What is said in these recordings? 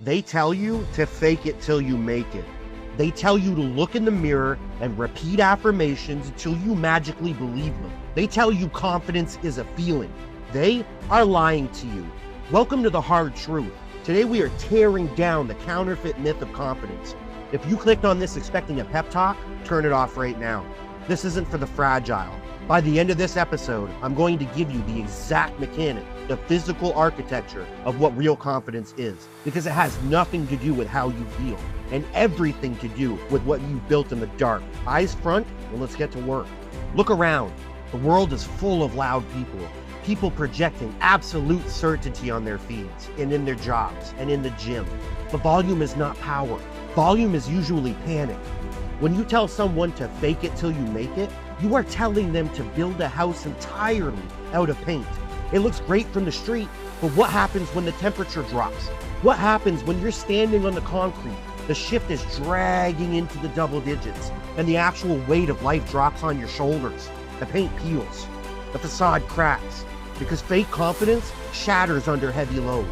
They tell you to fake it till you make it. They tell you to look in the mirror and repeat affirmations until you magically believe them. They tell you confidence is a feeling. They are lying to you. Welcome to the hard truth. Today we are tearing down the counterfeit myth of confidence. If you clicked on this expecting a pep talk, turn it off right now. This isn't for the fragile. By the end of this episode, I'm going to give you the exact mechanic, the physical architecture of what real confidence is, because it has nothing to do with how you feel and everything to do with what you've built in the dark. Eyes front, and let's get to work. Look around. The world is full of loud people projecting absolute certainty on their feeds and in their jobs and in the gym. But volume is not power. Volume is usually panic. When you tell someone to fake it till you make it, you are telling them to build a house entirely out of paint. It looks great from the street, but what happens when the temperature drops? What happens when you're standing on the concrete, the shift is dragging into the double digits, and the actual weight of life drops on your shoulders? The paint peels, the facade cracks, because fake confidence shatters under heavy load.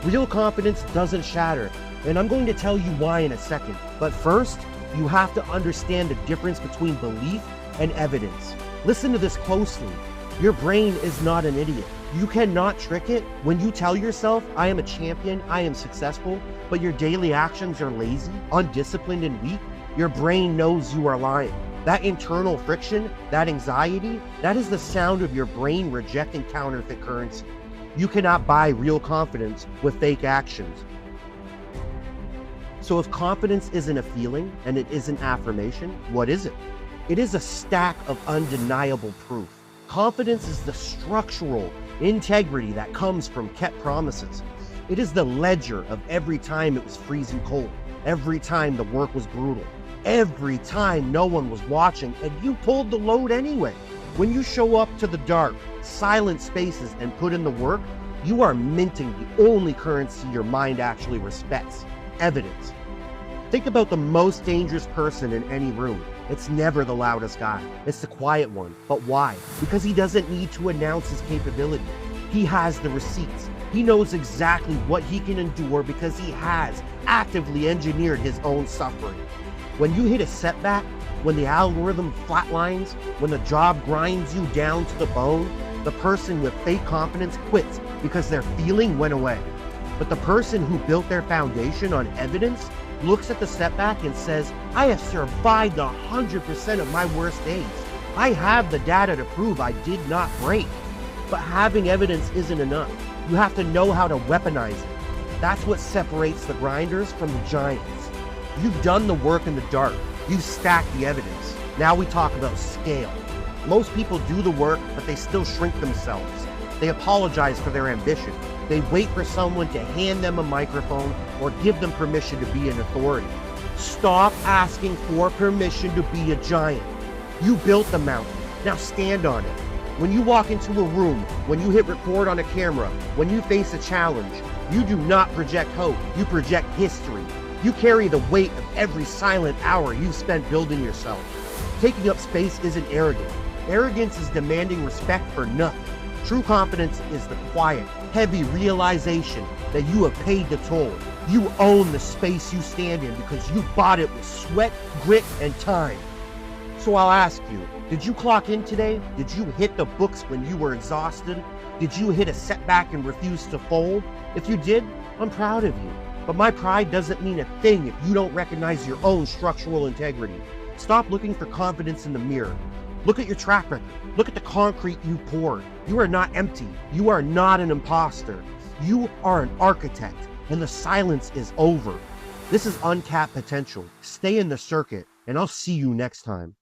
Real confidence doesn't shatter, and I'm going to tell you why in a second. But first, you have to understand the difference between belief and evidence. Listen to this closely. Your brain is not an idiot. You cannot trick it when you tell yourself, I am a champion, I am successful, but your daily actions are lazy, undisciplined, and weak. Your brain knows you are lying. That internal friction, that anxiety, that is the sound of your brain rejecting counterfeit currency. You cannot buy real confidence with fake actions. So if confidence isn't a feeling and it isn't affirmation, what is it? It is a stack of undeniable proof. Confidence is the structural integrity that comes from kept promises. It is the ledger of every time it was freezing cold, every time the work was brutal, every time no one was watching and you pulled the load anyway. When you show up to the dark, silent spaces and put in the work, you are minting the only currency your mind actually respects: evidence. Think about the most dangerous person in any room. It's never the loudest guy. It's the quiet one. But why? Because he doesn't need to announce his capability. He has the receipts. He knows exactly what he can endure because he has actively engineered his own suffering. When you hit a setback, when the algorithm flatlines, when the job grinds you down to the bone, the person with fake confidence quits because their feeling went away. But the person who built their foundation on evidence looks at the setback and says, I have survived 100% of my worst days. I have the data to prove I did not break. But having evidence isn't enough. You have to know how to weaponize it. That's what separates the grinders from the giants. You've done the work in the dark. You've stacked the evidence. Now we talk about scale. Most people do the work, but they still shrink themselves. They apologize for their ambition. They wait for someone to hand them a microphone or give them permission to be an authority. Stop asking for permission to be a giant. You built the mountain. Now stand on it. When you walk into a room, when you hit record on a camera, when you face a challenge, you do not project hope. You project history. You carry the weight of every silent hour you've spent building yourself. Taking up space isn't arrogant. Arrogance is demanding respect for nothing. True confidence is the quiet, heavy realization that you have paid the toll. You own the space you stand in because you bought it with sweat, grit, and time. So I'll ask you, did you clock in today? Did you hit the books when you were exhausted? Did you hit a setback and refuse to fold? If you did, I'm proud of you. But my pride doesn't mean a thing if you don't recognize your own structural integrity. Stop looking for confidence in the mirror. Look at your track record. Look at the concrete you poured. You are not empty. You are not an imposter. You are an architect, and the silence is over. This is uncapped potential. Stay in the circuit, and I'll see you next time.